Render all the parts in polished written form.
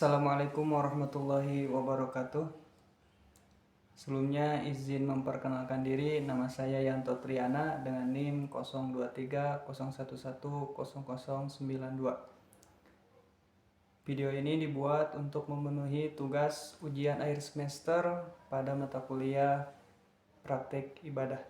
Assalamualaikum warahmatullahi wabarakatuh. Sebelumnya izin memperkenalkan diri, nama saya Yanto Triana dengan NIM 0230110092. Video ini dibuat untuk memenuhi tugas ujian akhir semester pada mata kuliah praktek ibadah.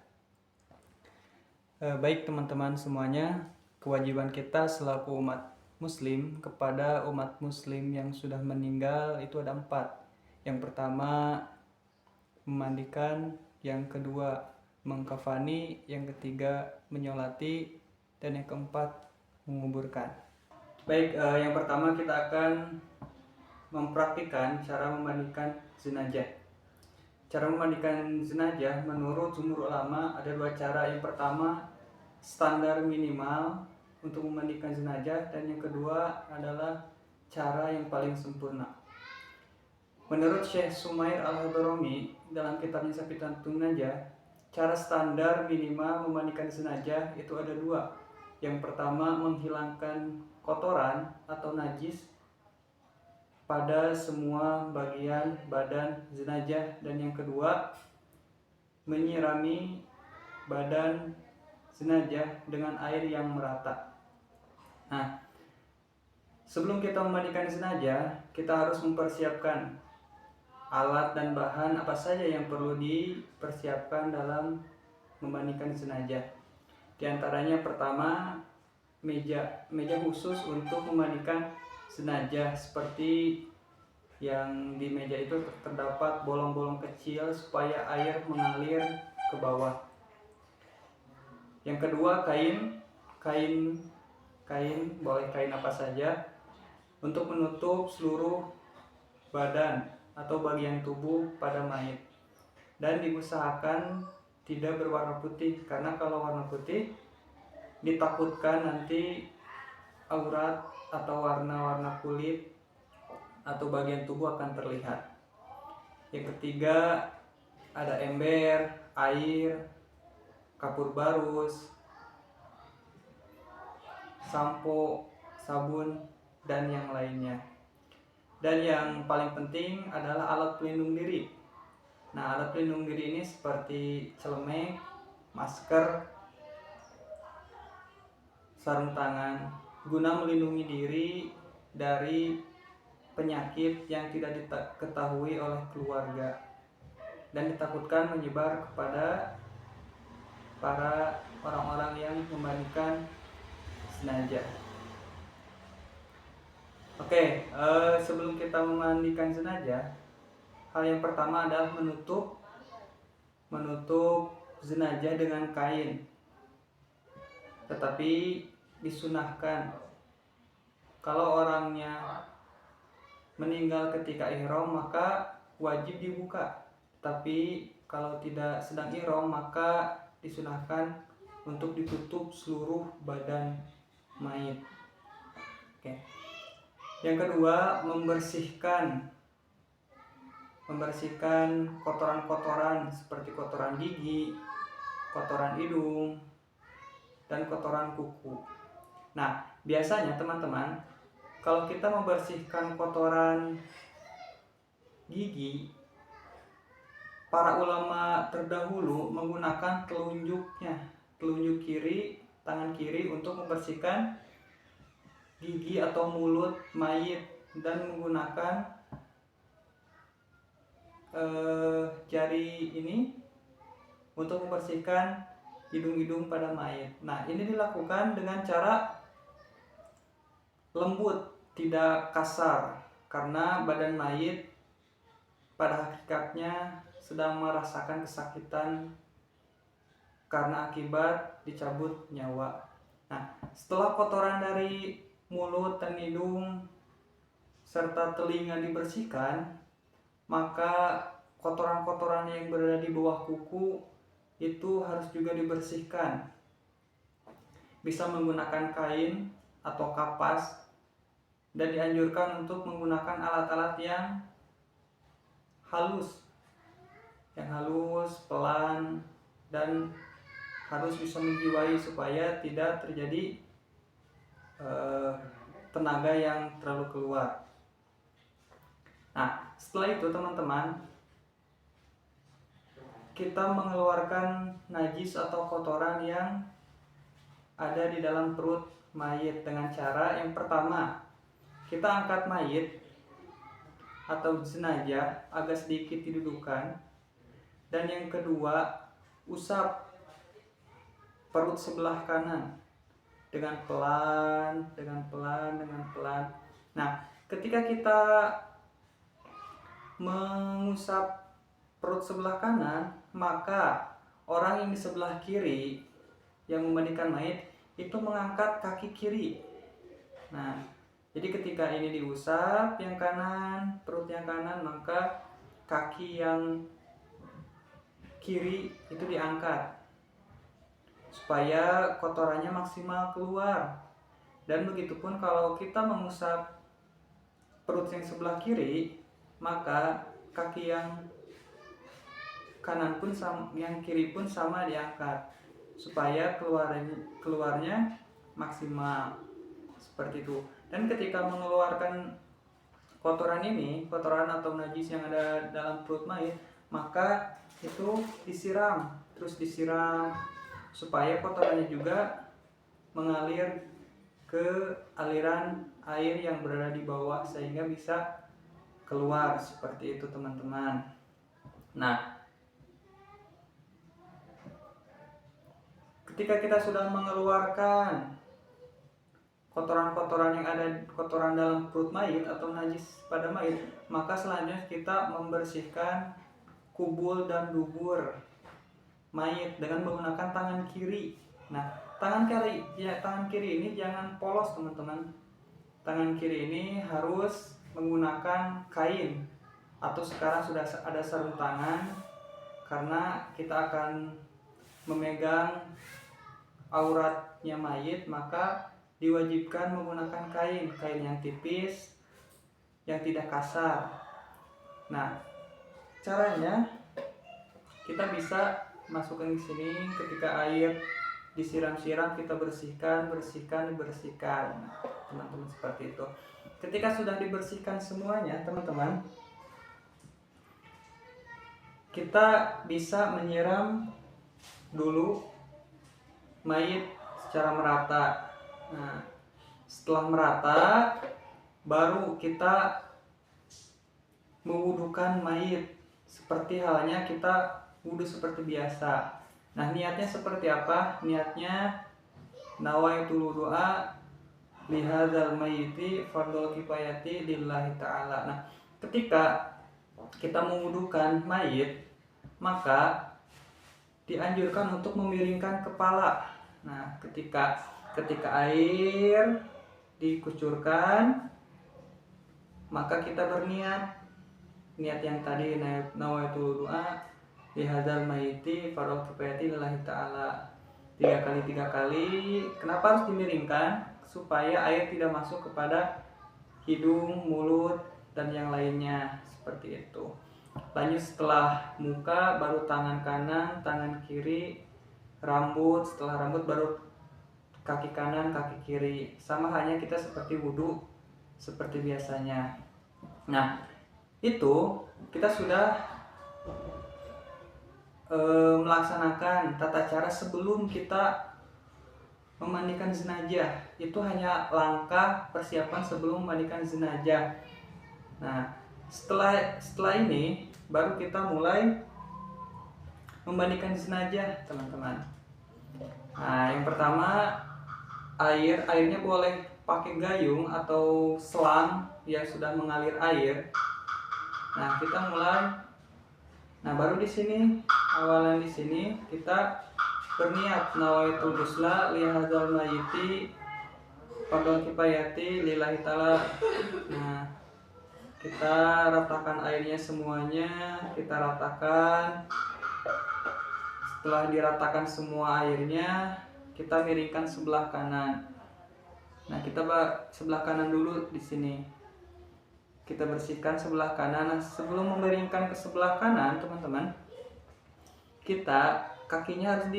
Baik teman-teman semuanya, kewajiban kita selaku umat muslim kepada umat muslim yang sudah meninggal itu ada 4. Yang pertama memandikan, yang kedua mengkafani, yang ketiga menyolati, dan yang keempat menguburkan. Baik, yang pertama kita akan mempraktikkan cara memandikan jenazah. Cara memandikan jenazah menurut jumhur ulama ada 2 cara. Yang pertama standar minimal untuk memandikan jenazah, dan yang kedua adalah cara yang paling sempurna. Menurut Syekh Sumair Al-Hadrami dalam kitabnya Safinatun Najah, cara standar minimal memandikan jenazah itu ada 2. Yang pertama menghilangkan kotoran atau najis pada semua bagian badan jenazah, dan yang kedua menyirami badan jenazah dengan air yang merata. Nah, sebelum kita memandikan jenazah, kita harus mempersiapkan alat dan bahan apa saja yang perlu dipersiapkan dalam memandikan jenazah. Di antaranya pertama meja khusus untuk memandikan jenazah, seperti yang di meja itu terdapat bolong-bolong kecil supaya air mengalir ke bawah. Yang kedua kain boleh kain apa saja untuk menutup seluruh badan atau bagian tubuh pada mayit, dan diusahakan tidak berwarna putih, karena kalau warna putih ditakutkan nanti aurat atau warna-warna kulit atau bagian tubuh akan terlihat. Yang ketiga ada ember, air, kapur barus, sampo, sabun, dan yang lainnya. Dan yang paling penting adalah alat pelindung diri. Nah, alat pelindung diri ini seperti celemek, masker, sarung tangan, guna melindungi diri dari penyakit yang tidak diketahui oleh keluarga dan ditakutkan menyebar kepada para orang-orang yang memandikan jenazah. Oke, sebelum kita memandikan jenazah, hal yang pertama adalah menutup jenazah dengan kain. Tetapi disunahkan kalau orangnya meninggal ketika ihram maka wajib dibuka. Tapi kalau tidak sedang ihram maka disunahkan untuk ditutup seluruh badan mayit. Oke. Yang kedua, membersihkan kotoran-kotoran seperti kotoran gigi, kotoran hidung, dan kotoran kuku. Nah, biasanya teman-teman, kalau kita membersihkan kotoran gigi, para ulama terdahulu menggunakan telunjuk kiri, tangan kiri untuk membersihkan gigi atau mulut mayit, dan menggunakan jari ini untuk membersihkan hidung-hidung pada mayit. Nah, ini dilakukan dengan cara lembut, tidak kasar, karena badan mayit pada hakikatnya sedang merasakan kesakitan karena akibat dicabut nyawa. Nah, setelah kotoran dari mulut dan hidung serta telinga dibersihkan, maka kotoran-kotoran yang berada di bawah kuku itu harus juga dibersihkan. Bisa menggunakan kain atau kapas, dan dianjurkan untuk menggunakan alat-alat yang halus, pelan, dan harus bisa menjiwai supaya tidak terjadi tenaga yang terlalu keluar. Nah, setelah itu teman-teman, kita mengeluarkan najis atau kotoran yang ada di dalam perut mayit dengan cara yang pertama, kita angkat mayit atau jenazah agak sedikit didudukan, dan yang kedua, usap perut sebelah kanan dengan pelan. Nah, ketika kita mengusap perut sebelah kanan, maka orang yang di sebelah kiri yang memandikan mayit itu mengangkat kaki kiri. Nah, jadi ketika ini diusap yang kanan, perut yang kanan, maka kaki yang kiri itu diangkat supaya kotorannya maksimal keluar. Dan begitupun kalau kita mengusap perut yang sebelah kiri, maka kaki yang kanan pun yang kiri pun sama diangkat supaya keluarnya maksimal, seperti itu. Dan ketika mengeluarkan kotoran ini, kotoran atau najis yang ada dalam perut mayit, maka itu terus disiram supaya kotorannya juga mengalir ke aliran air yang berada di bawah sehingga bisa keluar, seperti itu teman-teman. Nah, ketika kita sudah mengeluarkan kotoran-kotoran yang ada, kotoran dalam perut mayit atau najis pada mayit, maka selanjutnya kita membersihkan kubul dan dubur mayit dengan menggunakan tangan kiri. Nah, tangan kiri ini jangan polos teman-teman. Tangan kiri ini harus menggunakan kain atau sekarang sudah ada sarung tangan, karena kita akan memegang auratnya mayit, maka diwajibkan menggunakan kain yang tipis, yang tidak kasar. Nah, caranya kita bisa masukkan ke sini, ketika air disiram-siram kita bersihkan, teman-teman, seperti itu. Ketika sudah dibersihkan semuanya, teman-teman, kita bisa menyiram dulu mayit secara merata. Nah, setelah merata, baru kita mewudukan mayit seperti halnya kita wudhu seperti biasa. Nah, niatnya seperti apa? Niatnya nawaitul wudu'a lihadzal mayyiti fardhu kifayati lillahi ta'ala. Nah, ketika kita mewudukan mayit, maka dianjurkan untuk memiringkan kepala. Nah, ketika air dikucurkan, maka kita berniat yang tadi, nawaitul wudu'a lihadzal mayyiti fardhu kifayati lillahi ta'ala, 3 kali. Kenapa harus dimiringkan? Supaya air tidak masuk kepada hidung, mulut, dan yang lainnya, seperti itu. Lanjut, setelah muka baru tangan kanan, tangan kiri, rambut, setelah rambut baru kaki kanan, kaki kiri. Sama hanya kita seperti wudhu seperti biasanya. Nah, itu kita sudah melaksanakan tata cara sebelum kita memandikan jenazah. Itu hanya langkah persiapan sebelum memandikan jenazah. Nah, setelah ini baru kita mulai memandikan jenazah, teman-teman. Nah, yang pertama, airnya boleh pakai gayung atau selang yang sudah mengalir air. Nah, kita mulai. Nah, baru di sini, awalan di sini kita berniat nawaitul ghusla lihadzal mayyiti fardhu kifayati lillahi ta'ala. Nah, kita ratakan airnya semuanya, kita ratakan. Setelah diratakan semua airnya, kita miringkan sebelah kanan. Nah, kita sebelah kanan dulu di sini. Kita bersihkan sebelah kanan. Nah, sebelum memiringkan ke sebelah kanan, teman-teman, kita kakinya harus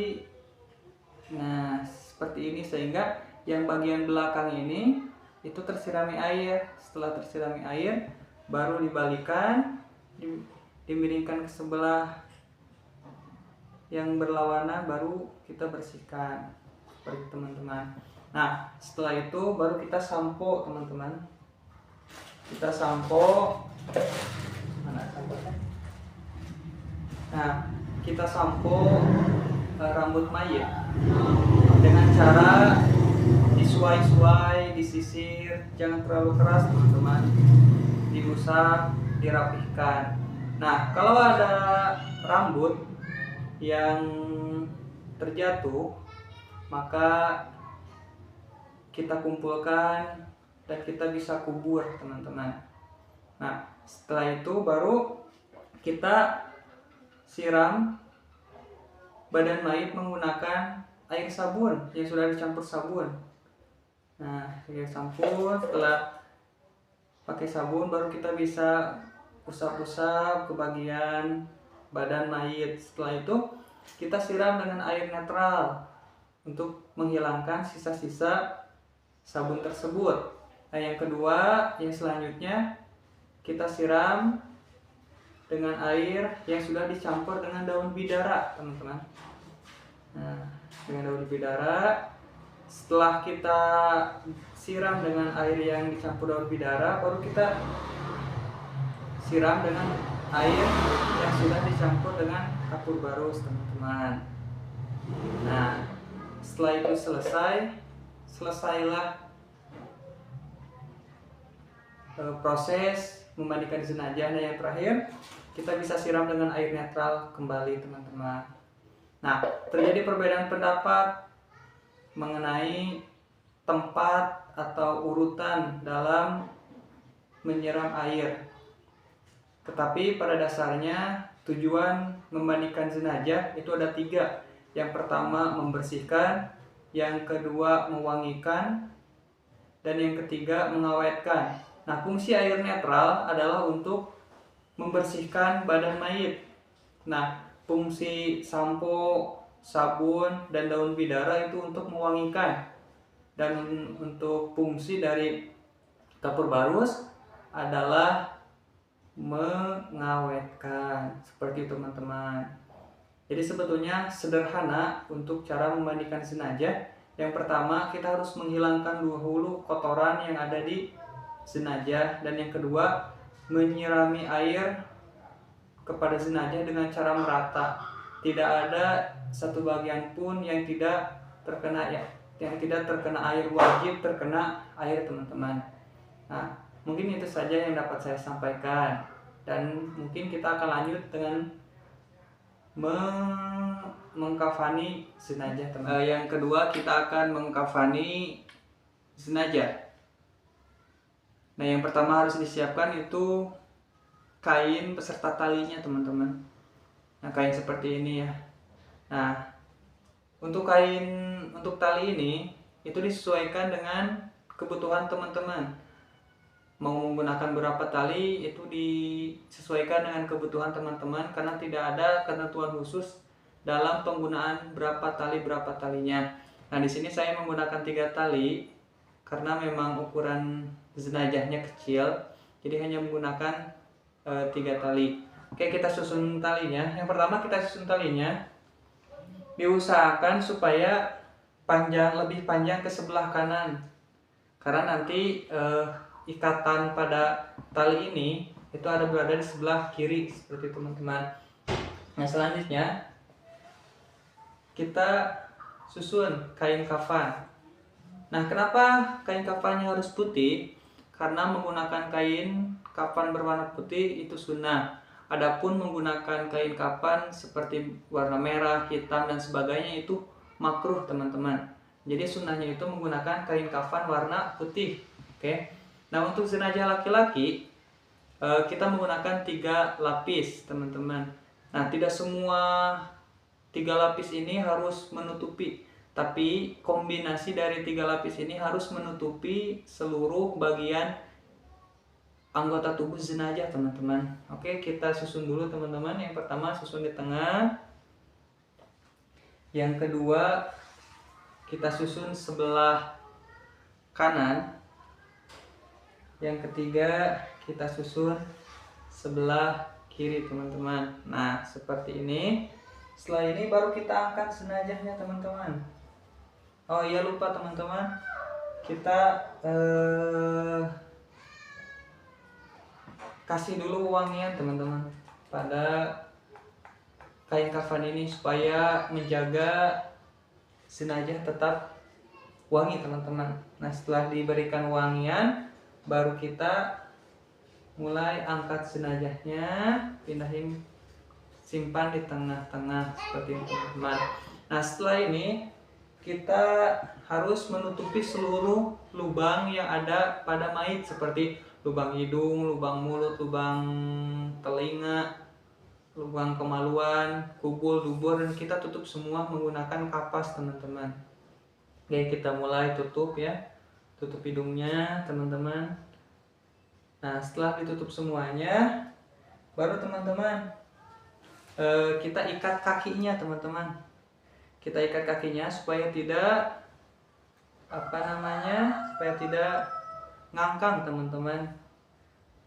seperti ini, sehingga yang bagian belakang ini itu tersirami air. Setelah tersirami air, baru dibalikan, dimiringkan ke sebelah yang berlawanan, baru kita bersihkan seperti teman-teman. Nah, setelah itu baru kita sampo teman-teman. Kita sampo, mana samponya? Nah, kita sampo rambut mayit dengan cara disuai-suai, disisir, jangan terlalu keras teman-teman, diusap, dirapihkan. Nah, kalau ada rambut yang terjatuh, maka kita kumpulkan dan kita bisa kubur teman-teman. Nah, setelah itu baru kita siram badan mayit menggunakan air sabun yang sudah dicampur sabun. Nah, air sabun, setelah pakai sabun baru kita bisa usap-usap ke bagian badan mayit. Setelah itu kita siram dengan air netral untuk menghilangkan sisa-sisa sabun tersebut. Nah, yang kedua, yang selanjutnya kita siram dengan air yang sudah dicampur dengan daun bidara teman-teman. Nah, dengan daun bidara, setelah kita siram dengan air yang dicampur daun bidara, baru kita siram dengan air yang sudah dicampur dengan kapur barus teman-teman. Nah, setelah itu selesailah proses memandikan jenazah. Dan yang terakhir, kita bisa siram dengan air netral kembali teman-teman. Nah, terjadi perbedaan pendapat mengenai tempat atau urutan dalam menyiram air. Tetapi pada dasarnya tujuan memandikan jenazah itu ada 3. Yang pertama membersihkan, yang kedua mewangikan, dan yang ketiga mengawetkan. Nah, fungsi air netral adalah untuk membersihkan badan mayit. Nah, fungsi sampo, sabun, dan daun bidara itu untuk mewangikan. Dan untuk fungsi dari kapur barus adalah mengawetkan. Seperti itu teman-teman. Jadi sebetulnya sederhana untuk cara memandikan jenazah. Yang pertama, kita harus menghilangkan dahulu kotoran yang ada di jenazah, dan yang kedua menyirami air kepada jenazah dengan cara merata. Tidak ada satu bagian pun yang tidak terkena air, wajib terkena air teman-teman. Nah, mungkin itu saja yang dapat saya sampaikan, dan mungkin kita akan lanjut dengan mengkafani jenazah teman. Yang kedua, kita akan mengkafani jenazah. Nah, yang pertama harus disiapkan itu kain beserta talinya teman-teman. Nah, kain seperti ini ya. Nah, untuk tali ini itu disesuaikan dengan kebutuhan teman-teman. Mau menggunakan berapa tali itu disesuaikan dengan kebutuhan teman-teman, karena tidak ada ketentuan khusus dalam penggunaan berapa talinya. Nah, di sini saya menggunakan 3 tali karena memang ukuran jenazahnya kecil, jadi hanya menggunakan 3 tali. Oke, kita susun talinya. Yang pertama, kita susun talinya, diusahakan supaya lebih panjang ke sebelah kanan, karena nanti ikatan pada tali ini itu berada di sebelah kiri seperti teman-teman. Nah, selanjutnya kita susun kain kafan. Nah, kenapa kain kafannya harus putih? Karena menggunakan kain kafan berwarna putih itu sunnah. Adapun menggunakan kain kafan seperti warna merah, hitam, dan sebagainya itu makruh teman-teman. Jadi sunnahnya itu menggunakan kain kafan warna putih. Oke. Nah, untuk jenazah laki-laki kita menggunakan 3 lapis teman-teman. Nah, tidak semua 3 lapis ini harus menutupi, tapi kombinasi dari 3 lapis ini harus menutupi seluruh bagian anggota tubuh jenazah teman-teman. Oke, kita susun dulu teman-teman. Yang pertama susun di tengah, yang kedua kita susun sebelah kanan, yang ketiga kita susun sebelah kiri teman-teman. Nah seperti ini. Setelah ini baru kita angkat jenazahnya teman-teman. Oh iya lupa teman-teman, kita kasih dulu wangian teman-teman pada kain kafan ini supaya menjaga jenazah tetap wangi teman-teman. Nah setelah diberikan wangian baru kita mulai angkat jenazahnya, pindahin, simpan di tengah-tengah seperti itu teman-teman. Nah setelah ini kita harus menutupi seluruh lubang yang ada pada mayit seperti lubang hidung, lubang mulut, lubang telinga, lubang kemaluan, kubul, dubur, dan kita tutup semua menggunakan kapas teman-teman. Oke, kita mulai tutup ya, tutup hidungnya teman-teman. Nah setelah ditutup semuanya baru teman-teman kita ikat kakinya teman-teman. Kita ikat kakinya supaya tidak supaya tidak ngangkang teman-teman.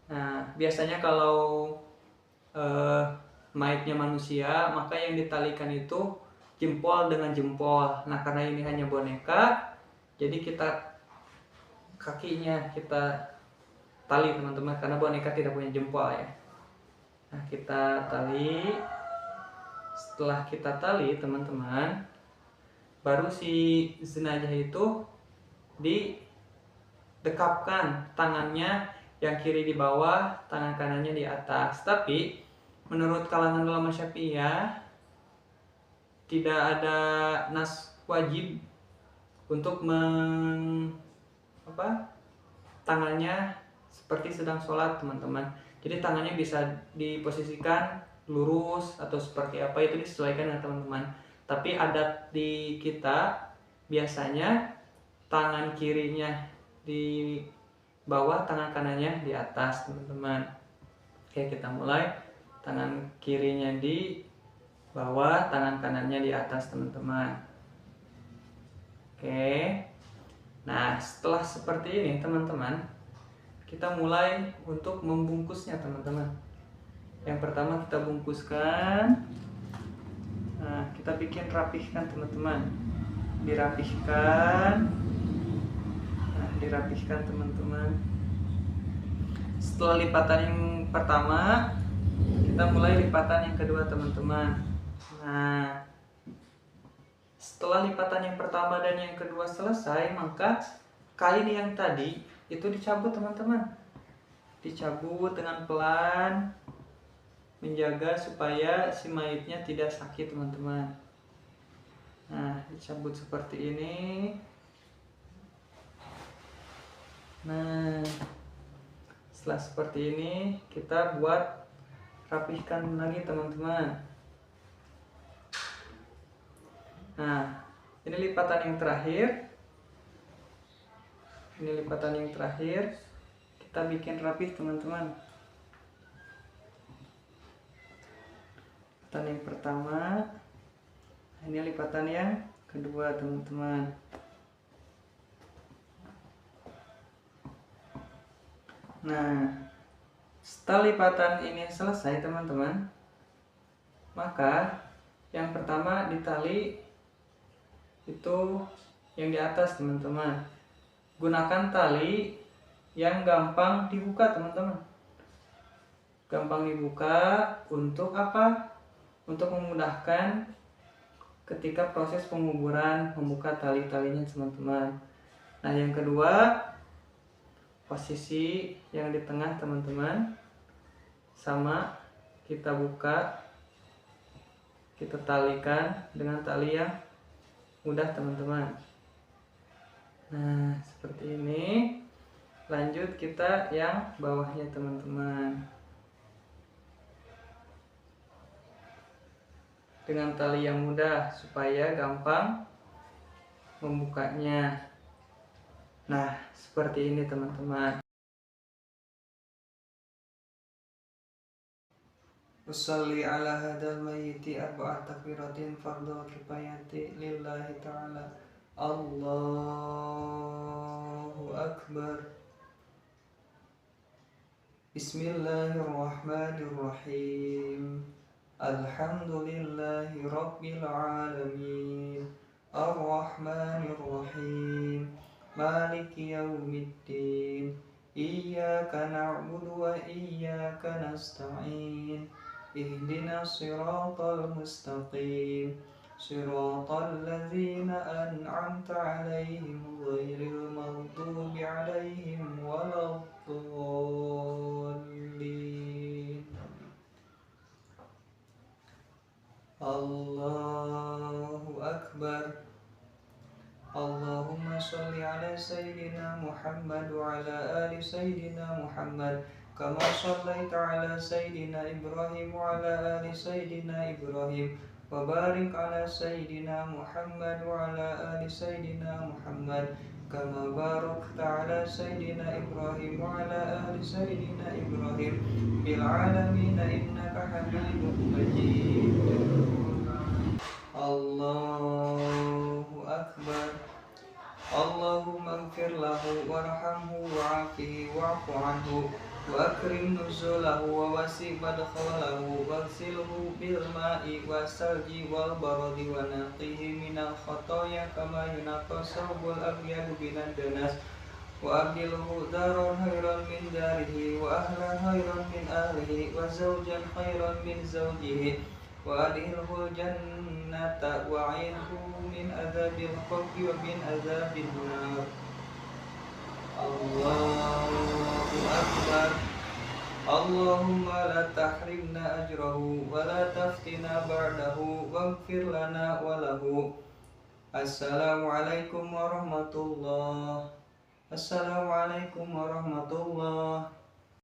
Nah biasanya kalau mayatnya manusia maka yang ditalikan itu jempol dengan jempol. Nah karena ini hanya boneka, jadi kakinya kita tali teman-teman, karena boneka tidak punya jempol ya. Nah kita tali. Setelah kita tali teman-teman, baru si jenazah itu didekapkan, tangannya yang kiri di bawah, tangan kanannya di atas. Tapi menurut kalangan ulama Syafi'iyah tidak ada nas wajib untuk tangannya seperti sedang sholat teman-teman. Jadi tangannya bisa diposisikan lurus atau seperti apa, itu disesuaikan dengan teman-teman. Tapi adat di kita biasanya tangan kirinya di bawah, tangan kanannya di atas teman-teman. Oke, kita mulai. Tangan kirinya di bawah, tangan kanannya di atas teman-teman. Oke. Nah setelah seperti ini teman-teman, kita mulai untuk membungkusnya teman-teman. Yang pertama kita bungkuskan. Nah kita bikin rapihkan teman-teman. Dirapihkan. Nah dirapihkan teman-teman. Setelah lipatan yang pertama, kita mulai lipatan yang kedua teman-teman. Nah setelah lipatan yang pertama dan yang kedua selesai, maka kain yang tadi itu dicabut teman-teman. Dicabut dengan pelan, menjaga supaya si mayitnya tidak sakit teman-teman. Nah dicabut seperti ini. Nah setelah seperti ini kita buat rapihkan lagi teman-teman. Nah ini lipatan yang terakhir. Ini lipatan yang terakhir. Kita bikin rapih teman-teman. Lipatan yang pertama. Ini lipatan yang kedua teman-teman. Nah setelah lipatan ini selesai teman-teman, maka yang pertama ditali itu yang di atas teman-teman. Gunakan tali yang gampang dibuka teman-teman. Gampang dibuka untuk apa? Untuk memudahkan ketika proses penguburan, membuka tali-talinya teman-teman. Nah yang kedua, posisi yang di tengah teman-teman, sama kita buka, kita talikan dengan tali yang mudah teman-teman. Nah seperti ini. Lanjut kita yang bawahnya teman-teman, dengan tali yang mudah supaya gampang membukanya. Nah seperti ini teman-teman. Usolli ala hadal mayyiti arba'at takbiratin fardhu kifayati lillahi ta'ala. Allahu Akbar. Bismillahirrahmanirrahim. Alhamdulillahi rabbil alamin. Ar-Rahmanir-Rahim. Maliki yaumiddin. Iyyaka na'budu wa iyyaka nasta'in. Ihdinas siratal mustaqim. Siratal ladzina an'amta 'alaihim ghairil maghdubi 'alaihim waladdallin. Allahu Akbar. Allahumma sholli ala Sayyidina Muhammad wa ala ali Sayyidina Muhammad kama shallaita ala Sayyidina Ibrahim wa ala ali Sayyidina Ibrahim wa barik ala Sayyidina Muhammad wa ala ali Sayyidina Muhammad kama barakta ala Sayyidina Ibrahim wa ala ali Sayyidina Ibrahim bil alamin innaka Hamidum Majid. Allahu Akbar. Allahumma ighfir lahu warhamhu wa'afihi wa'fu anhu wa akrim nuzulahu wa wasi' madkhalahu waghsilhu bil ma'i wassalji wal baradi wa naqihi minal khotoya kama yunaqqa thawbul abyadu minad danas wa abdilhu daran khairan min darihi wa ahlan khairan min ahlihi wa zawjan khairan min zawjihi wa adkhilhu jannata wa 'idhu min adzabil qabri wa min adzabin nar. Allahu Akbar. Allahumma la tahrimna ajrahu wa la taftina ba'dahu waghfir lana wa lahu. Assalamualaikum warahmatullahi. Assalamualaikum warahmatullahi.